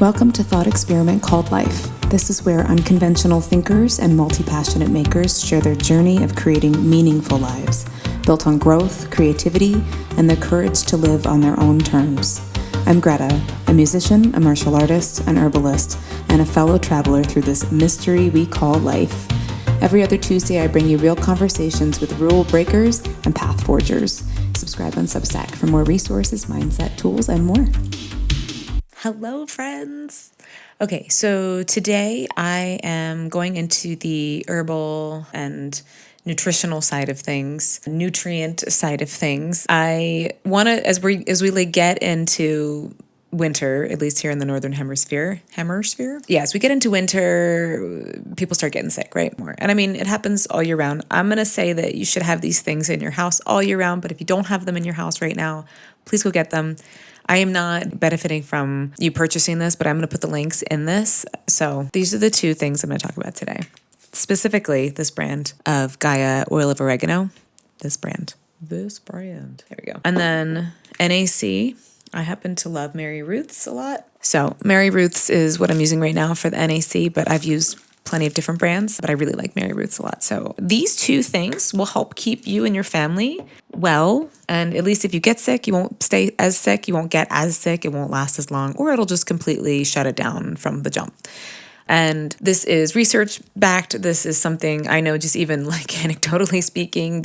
Welcome to Thought Experiment Called Life. This is where unconventional thinkers and multi-passionate makers share their journey of creating meaningful lives, built on growth, creativity, and the courage to live on their own terms. I'm Greta, a musician, a martial artist, an herbalist, and a fellow traveler through this mystery we call life. Every other Tuesday, I bring you real conversations with rule breakers and path forgers. Subscribe on Substack for more resources, mindset, tools, and more. Hello, friends. Okay, so today I am going into the herbal and nutritional side of things, nutrient side of things. I want to, as we get into winter, at least here in the northern hemisphere. Yeah, as we get into winter, people start getting sick, right? More. And I mean, it happens all year round. I'm going to say that you should have these things in your house all year round, but if you don't have them in your house right now, please go get them. I am not benefiting from you purchasing this, but I'm going to put the links in this. So these are the two things I'm going to talk about today. Specifically, this brand of Gaia oil of oregano. This brand. There we go. And then NAC. I happen to love Mary Ruth's a lot. So Mary Ruth's is what I'm using right now for the NAC, but I've used plenty of different brands, but I really like Mary Ruth's a lot. So these two things will help keep you and your family well. And at least if you get sick, you won't stay as sick. You won't get as sick. It won't last as long, or it'll just completely shut it down from the jump. And this is research backed. This is something I know, just even like anecdotally speaking,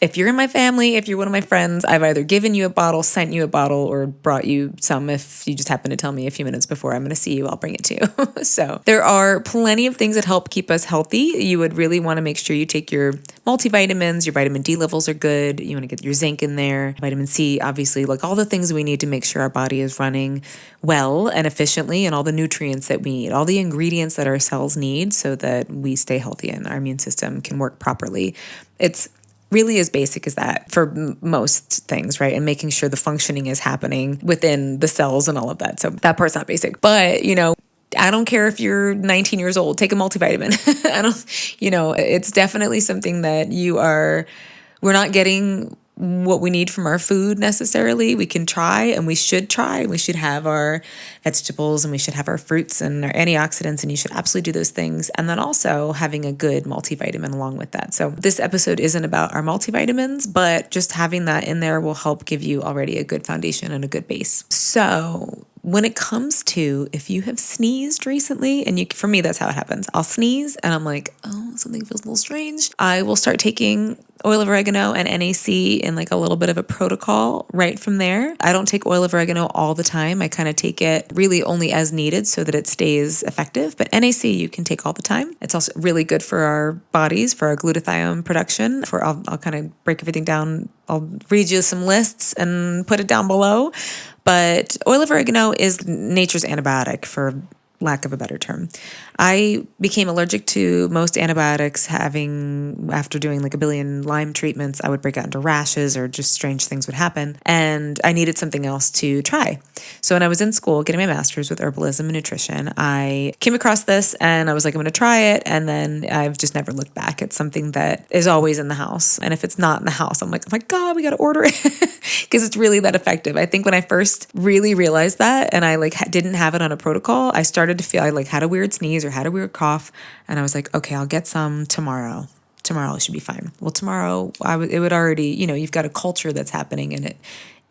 if you're in my family, if you're one of my friends, I've either given you a bottle, sent you a bottle, or brought you some. If you just happen to tell me a few minutes before I'm going to see you, I'll bring it to you. So there are plenty of things that help keep us healthy. You would really want to make sure you take your multivitamins. Your vitamin D levels are good. You want to get your zinc in there. Vitamin C, obviously, like all the things we need to make sure our body is running well and efficiently, and all the nutrients that we need, all the ingredients that our cells need so that we stay healthy and our immune system can work properly. It's really as basic as that for most things, right? And making sure the functioning is happening within the cells and all of that. So that part's not basic. But, I don't care if you're 19 years old, take a multivitamin. It's definitely something that we're not getting what we need from our food necessarily. We can try, and we should try. We should have our vegetables, and we should have our fruits and our antioxidants, and you should absolutely do those things. And then also having a good multivitamin along with that. So this episode isn't about our multivitamins, but just having that in there will help give you already a good foundation and a good base. So when it comes to if you have sneezed recently, and for me, that's how it happens. I'll sneeze and I'm like, oh, something feels a little strange. I will start taking oil of oregano and NAC in like a little bit of a protocol right from there. I don't take oil of oregano all the time. I kind of take it really only as needed so that it stays effective. But NAC you can take all the time. It's also really good for our bodies, for our glutathione production. I'll kind of break everything down. I'll read you some lists and put it down below. But oil of oregano is nature's antibiotic, for lack of a better term. I became allergic to most antibiotics after doing like a billion Lyme treatments. I would break out into rashes or just strange things would happen. And I needed something else to try. So when I was in school getting my master's with herbalism and nutrition, I came across this and I was like, I'm going to try it. And then I've just never looked back. It's something that is always in the house. And if it's not in the house, I'm like, oh my God, we got to order it because it's really that effective. I think when I first really realized that and I didn't have it on a protocol, I started to feel I had a weird sneeze or had a weird cough. And I was like, okay, I'll get some tomorrow. Tomorrow should be fine. Well, tomorrow it would already, you've got a culture that's happening and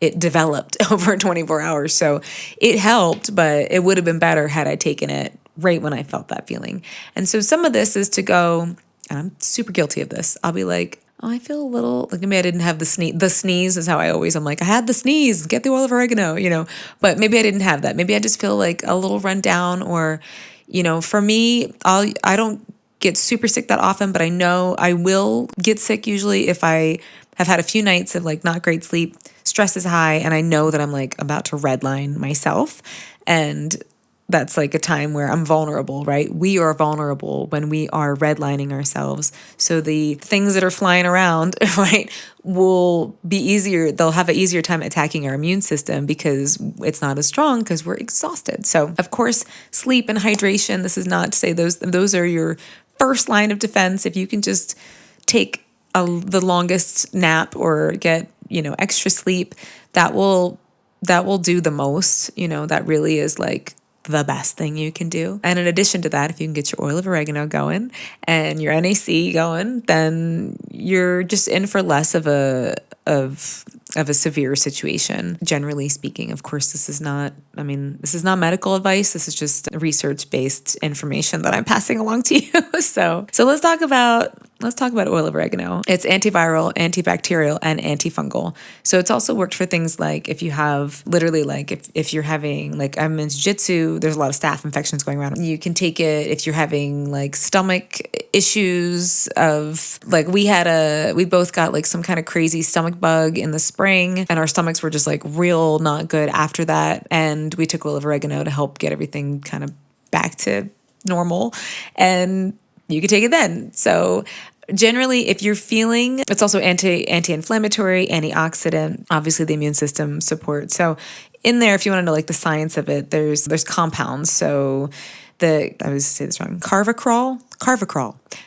it developed over 24 hours. So it helped, but it would have been better had I taken it right when I felt that feeling. And so some of this is to go, and I'm super guilty of this. I'll be like, oh, I feel a little, like maybe I didn't have the sneeze. The sneeze is how I'm like, I had the sneeze, get the oil of oregano, but maybe I didn't have that. Maybe I just feel like a little run down or, for me, I don't get super sick that often, but I know I will get sick usually if I have had a few nights of like not great sleep, stress is high, and I know that I'm like about to redline myself. And that's like a time where I'm vulnerable, right? We are vulnerable when we are redlining ourselves. So the things that are flying around, right, will be easier. They'll have an easier time attacking our immune system because it's not as strong because we're exhausted. So of course, sleep and hydration, this is not to say those are your first line of defense. If you can just take the longest nap or get, extra sleep, that will do the most. That really is like the best thing you can do. And in addition to that, if you can get your oil of oregano going and your NAC going, then you're just in for less of a severe situation. Generally speaking, of course, this is not medical advice. This is just research-based information that I'm passing along to you. So let's talk about oil of oregano. It's antiviral, antibacterial, and antifungal. So it's also worked for things like if you have literally if you're having I'm in jiu-jitsu, there's a lot of staph infections going around. You can take it if you're having stomach issues of we both got some kind of crazy stomach bug in the spring, and our stomachs were just real not good after that. And we took oil of oregano to help get everything kind of back to normal, and you could take it then. So generally, if you're feeling, it's also anti-inflammatory, antioxidant, obviously the immune system support. So in there, if you want to know the science of it, there's compounds. So I always say this wrong, carvacrol,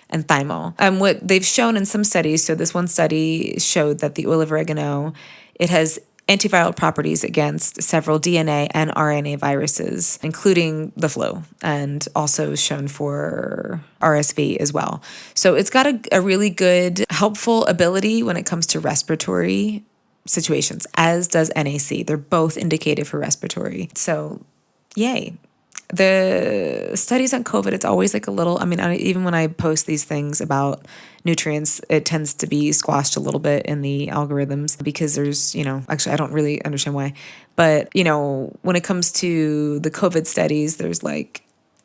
and thymol. What they've shown in some studies, so this one study showed that the oil of oregano, it has antiviral properties against several DNA and RNA viruses, including the flu, and also shown for RSV as well. So it's got a really good, helpful ability when it comes to respiratory situations, as does NAC. They're both indicated for respiratory. So yay. The studies on COVID, it's always a little, even when I post these things about nutrients, it tends to be squashed a little bit in the algorithms because there's, actually, I don't really understand why. But, when it comes to the COVID studies, there's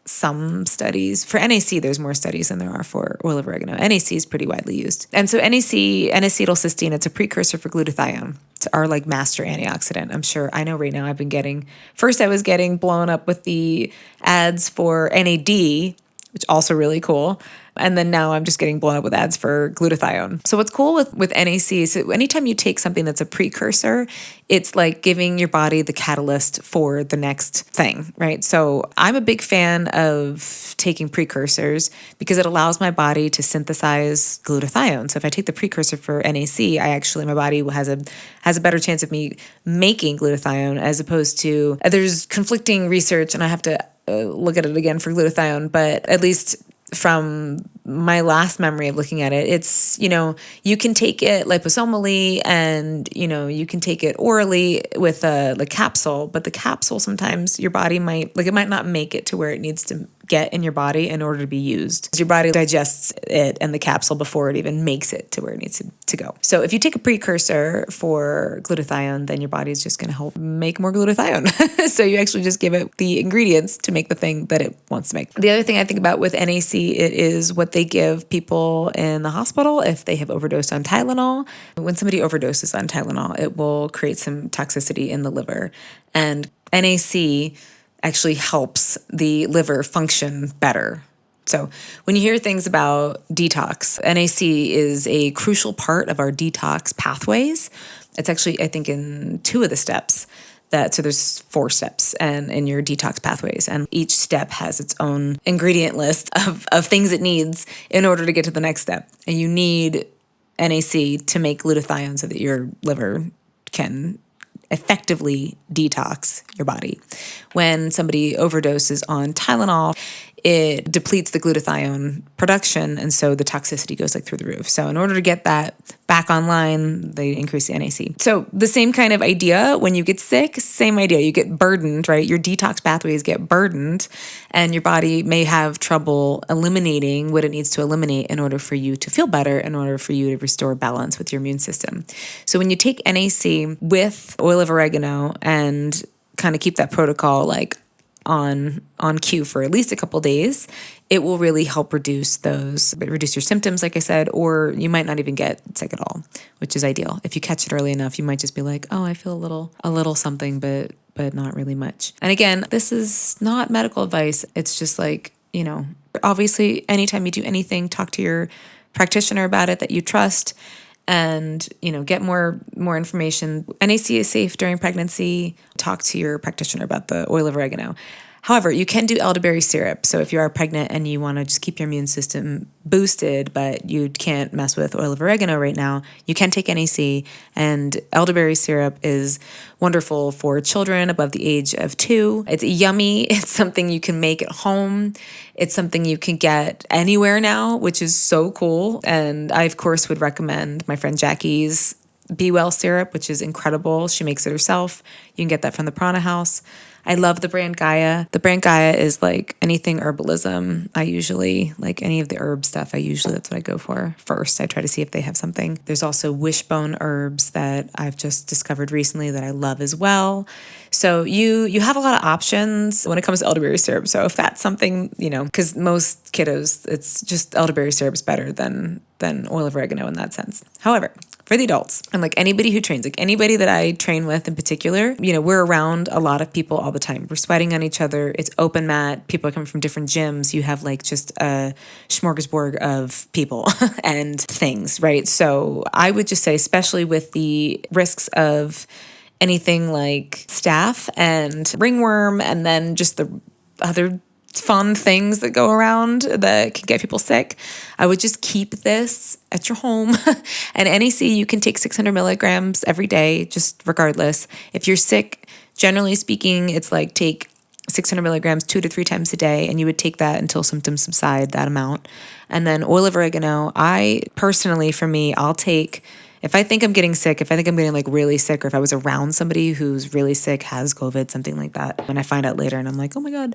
some studies. For NAC, there's more studies than there are for oil of oregano. NAC is pretty widely used. And so NAC, N-Acetylcysteine, it's a precursor for glutathione. It's our master antioxidant. I'm sure, I know right now I was getting blown up with the ads for NAD, which also really cool. And then now I'm just getting blown up with ads for glutathione. So what's cool with NAC, so anytime you take something that's a precursor, it's like giving your body the catalyst for the next thing, right? So I'm a big fan of taking precursors because it allows my body to synthesize glutathione. So if I take the precursor for NAC, my body has a better chance of me making glutathione, as opposed to, there's conflicting research, and I have to look at it again for glutathione, but at least from my last memory of looking at it, it's, you can take it liposomally, and, you can take it orally with the capsule, but the capsule, sometimes your body might not make it to where it needs to get in your body in order to be used. Your body digests it and the capsule before it even makes it to where it needs to go. So if you take a precursor for glutathione, then your body is just going to help make more glutathione. So you actually just give it the ingredients to make the thing that it wants to make. The other thing I think about with NAC, it is what they give people in the hospital if they have overdosed on Tylenol. When somebody overdoses on Tylenol, it will create some toxicity in the liver. And NAC actually helps the liver function better. So when you hear things about detox, NAC is a crucial part of our detox pathways. It's actually, I think, in 2 of the steps. So there's 4 steps and in your detox pathways, and each step has its own ingredient list of things it needs in order to get to the next step. And you need NAC to make glutathione so that your liver can effectively detox your body. When somebody overdoses on Tylenol, it depletes the glutathione production, and so the toxicity goes through the roof. So in order to get that back online, they increase the NAC. So the same kind of idea when you get sick, same idea. You get burdened, right? Your detox pathways get burdened, and your body may have trouble eliminating what it needs to eliminate in order for you to feel better, in order for you to restore balance with your immune system. So when you take NAC with oil of oregano and kind of keep that protocol on cue for at least a couple days, it will really help reduce your symptoms, like I said, or you might not even get sick at all, which is ideal. If you catch it early enough, you might just be oh, I feel a little something, but not really much. And again, this is not medical advice. It's just obviously, anytime you do anything, talk to your practitioner about it that you trust, and get more information. NAC is safe during pregnancy. Talk to your practitioner about the oil of oregano. However, you can do elderberry syrup. So if you are pregnant and you want to just keep your immune system boosted, but you can't mess with oil of oregano right now, you can take NAC, and elderberry syrup is wonderful for children above the age of 2. It's yummy. It's something you can make at home. It's something you can get anywhere now, which is so cool. And I, of course, would recommend my friend Jackie's Be Well syrup, which is incredible. She makes it herself. You can get that from the Prana House. I love the brand Gaia. The brand Gaia is like anything herbalism. I usually, like any of the herb stuff, that's what I go for first. I try to see if they have something. There's also wishbone herbs that I've just discovered recently that I love as well. So you have a lot of options when it comes to elderberry syrup. So if that's something, because most kiddos, it's just elderberry syrup is better than oil of oregano in that sense. However, for the adults, and like anybody who trains, like anybody that I train with in particular, we're around a lot of people all the time. We're sweating on each other. It's open mat. People are coming from different gyms. You have like just a smorgasbord of people and things, right? So I would just say, especially with the risks of anything like staph and ringworm, and then just the other fun things that go around that can get people sick, I would just keep this at your home. And NAC, you can take 600 milligrams every day, just regardless. If you're sick, generally speaking, it's like take 600 milligrams 2 to 3 times a day, and you would take that until symptoms subside, that amount. And then oil of oregano, I personally, for me, I'll take, if I think I'm getting sick, if I think I'm getting like really sick, or if I was around somebody who's really sick, has COVID, something like that, and I find out later and I'm like, oh my God,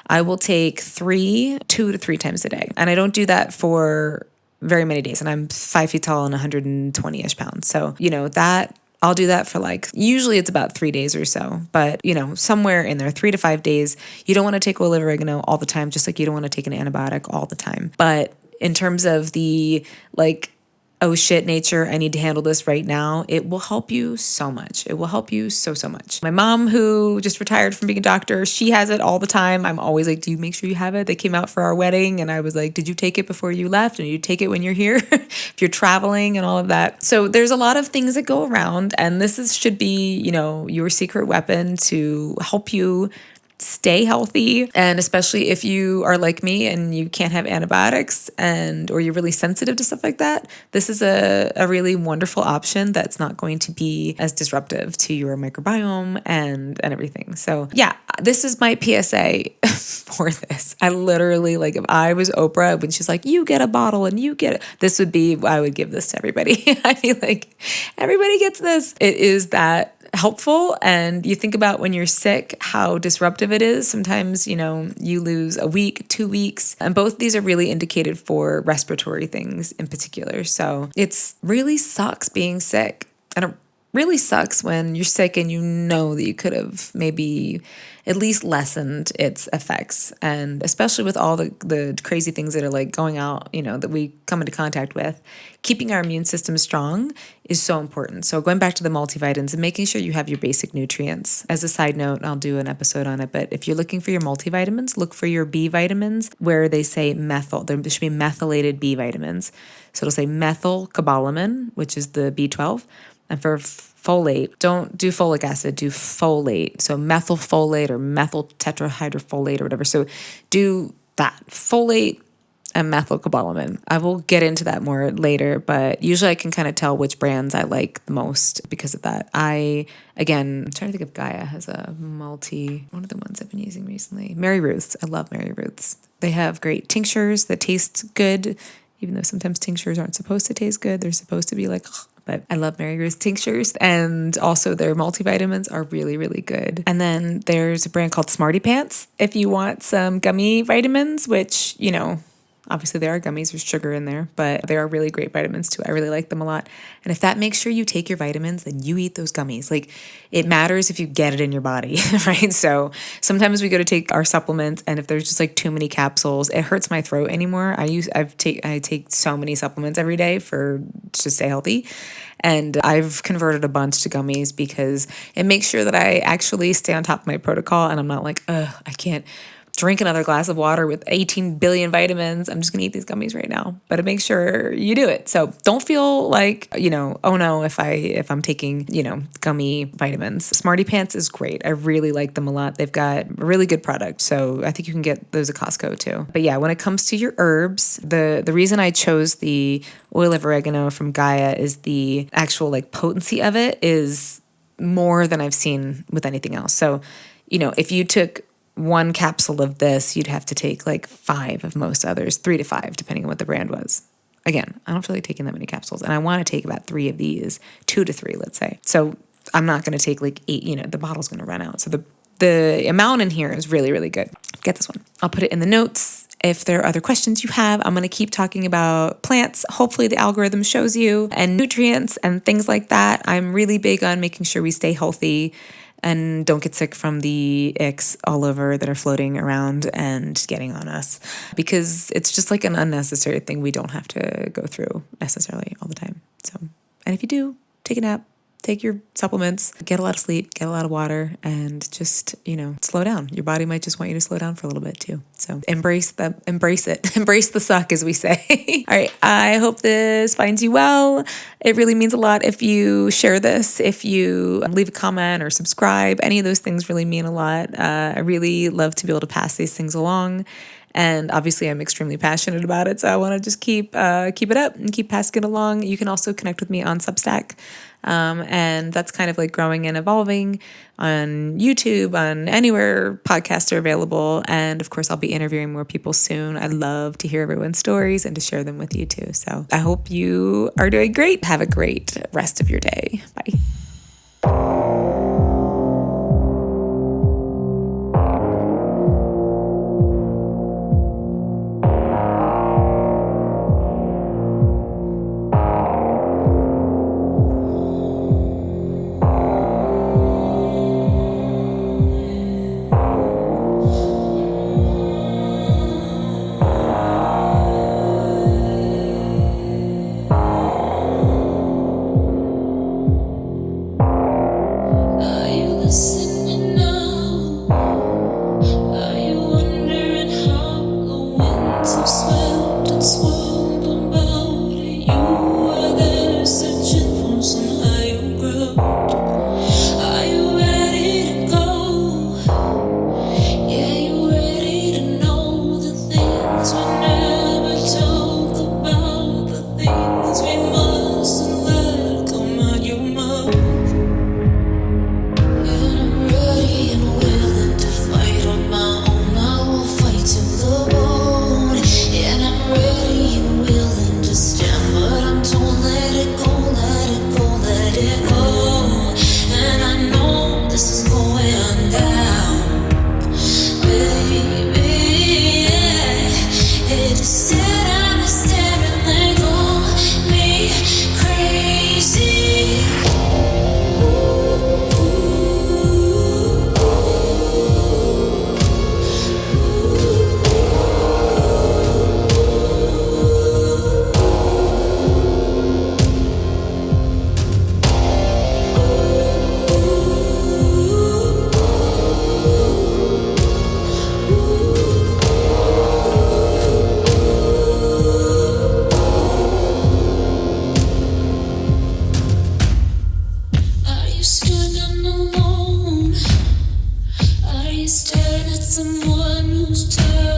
I will take 2 to 3 times a day. And I don't do that for very many days. And I'm 5 feet tall and 120-ish pounds. So, that I'll do that for like, usually it's about 3 days or so, but somewhere in there, 3 to 5 days. You don't want to take oil of oregano all the time, just like you don't want to take an antibiotic all the time. But in terms of the like, oh shit, nature, I need to handle this right now, it will help you so much. It will help you so much. My mom, who just retired from being a doctor, she has it all the time. I'm always like, do you make sure you have it? They came out for our wedding and I was like, did you take it before you left? And you take it when you're here, if you're traveling and all of that. So there's a lot of things that go around, and this should be, your secret weapon to help you stay healthy. And especially if you are like me and you can't have antibiotics or you're really sensitive to stuff like that, this is a really wonderful option that's not going to be as disruptive to your microbiome and everything. So yeah, this is my PSA for this. I literally, like, if I was Oprah, when she's like, you get a bottle and you get it, this would be, I would give this to everybody. I feel like everybody gets this. It is that helpful. And you think about when you're sick, how disruptive it is. Sometimes, you lose a week, 2 weeks, and both these are really indicated for respiratory things in particular. So it's really sucks being sick. And it really sucks when you're sick and you know that you could have maybe at least lessened its effects. And especially with all the crazy things that are like going out, that we come into contact with, keeping our immune system strong is so important. So going back to the multivitamins and making sure you have your basic nutrients. As a side note, I'll do an episode on it, but if you're looking for your multivitamins, look for your B vitamins where they say methyl. There should be methylated B vitamins. So it'll say methylcobalamin, which is the B12. And for folate, don't do folic acid, do folate. So methylfolate or methyl tetrahydrofolate or whatever. So do that, folate and methylcobalamin. I will get into that more later, but usually I can kind of tell which brands I like the most because of that. I'm trying to think if Gaia has a one of the ones I've been using recently. Mary Ruth's. I love Mary Ruth's. They have great tinctures that taste good, even though sometimes tinctures aren't supposed to taste good. They're supposed to be like, but I love Mary Ruth's tinctures, and also their multivitamins are really, really good. And then there's a brand called Smarty Pants if you want some gummy vitamins, which, obviously there are gummies, there's sugar in there, but they are really great vitamins too. I really like them a lot. And if that makes sure you take your vitamins, then you eat those gummies. Like, it matters if you get it in your body, right? So sometimes we go to take our supplements, and if there's just like too many capsules, it hurts my throat anymore. I take so many supplements every day to stay healthy. And I've converted a bunch to gummies because it makes sure that I actually stay on top of my protocol, and I'm not like, I can't drink another glass of water with 18 billion vitamins. I'm just going to eat these gummies right now. But make sure you do it. So don't feel like, oh no, if I'm taking, gummy vitamins. Smarty Pants is great. I really like them a lot. They've got a really good product. So I think you can get those at Costco too. But yeah, when it comes to your herbs, the reason I chose the oil of oregano from Gaia is the actual like potency of it is more than I've seen with anything else. So, if you took one capsule of this, you'd have to take like 5 of most others, 3 to 5, depending on what the brand was. Again, I don't feel like taking that many capsules, and I want to take about 3 of these, 2 to 3, let's say. So I'm not going to take like 8, the bottle's going to run out. So the amount in here is really, really good. Get this one. I'll put it in the notes. If there are other questions you have, I'm going to keep talking about plants. Hopefully the algorithm shows you, and nutrients and things like that. I'm really big on making sure we stay healthy and don't get sick from the icks all over that are floating around and getting on us, because it's just like an unnecessary thing we don't have to go through necessarily all the time. So, and if you do, take a nap, take your supplements, get a lot of sleep, get a lot of water, and just, slow down. Your body might just want you to slow down for a little bit too. So embrace it, embrace the suck, as we say. All right. I hope this finds you well. It really means a lot if you share this, if you leave a comment or subscribe. Any of those things really mean a lot. I really love to be able to pass these things along. And obviously I'm extremely passionate about it. So I want to just keep it up and keep passing it along. You can also connect with me on Substack. And that's kind of like growing and evolving on YouTube, on anywhere podcasts are available. And of course, I'll be interviewing more people soon. I love to hear everyone's stories and to share them with you too. So I hope you are doing great. Have a great rest of your day. Bye. Staring at someone who's tired.